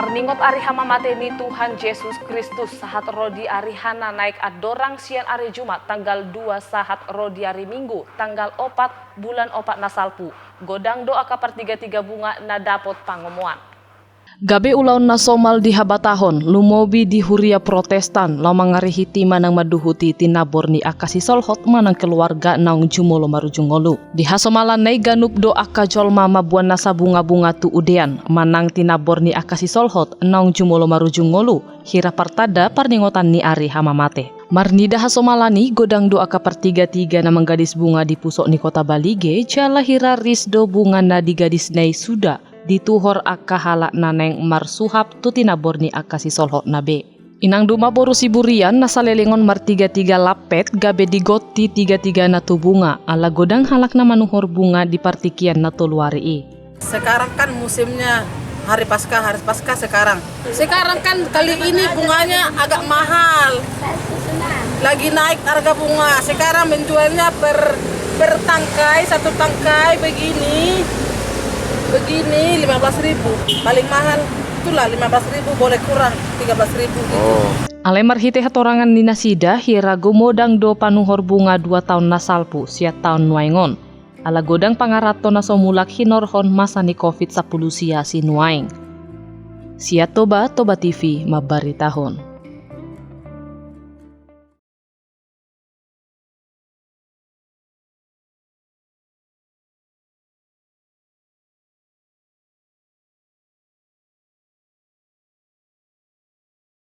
Parningot ari hama mateni Tuhan Yesus Kristus sahat rodi ari hana naik adorang sian ari Jumat tanggal 2 sahat rodi ari Minggu tanggal 4 bulan 4 nasalpu. Godang doa kapartiga-tiga bunga na dapot pangomuan. Gabe ulaun na somal di habatahon, lumobi di huria protestan, lamang ngarihi manang maduhuti tinabor ni akasi solhot manang keluarga naung jumolo marujungolu. Di hasomalan nay ganup do akajol mama buan nasa bunga-bunga tu udean, manang tinabor ni akasi solhot naung jumolo marujungolu, hira partada parningotan ni ari hamamate. Marnida hasomalani godang doa kapartiga-tiga na manggadis bunga di pusok ni kota Balige, jala hira risdo bunga na di gadis nay suda, dituhor akka halak naneng marsuhap tu tinabor ni akka si solhot nabe. Inang duma boru siburian nasalelengon martiga-tiga lapet gabe digoti tiga-tiga na tu bunga ala godang halak na manuhor bunga di partikian na tuluari. Sekarang kan musimnya hari pasca sekarang. Sekarang kan kali ini bunganya agak mahal. Lagi naik harga bunga. Sekarang menjualnya per tangkai, satu tangkai begini 15.000, paling mahal itulah 15.000, boleh kurang 13.000 gitu. Alemar hite hatorangan ni nasida hira gumodang do panuhor bunga 2 tahun nasalpu siat tahun nuaingon. Ala godang pangarato na somulak hinorhon masa ni COVID-10 sia si nuaing. Siat Toba TV mabaritahon.